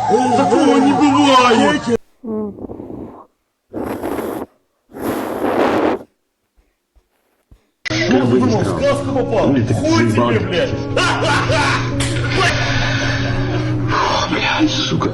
Такого не бывает! Как бы не сказал. Сказку попал! Или ты Хуй заебал. тебе, блядь! Блядь, сука.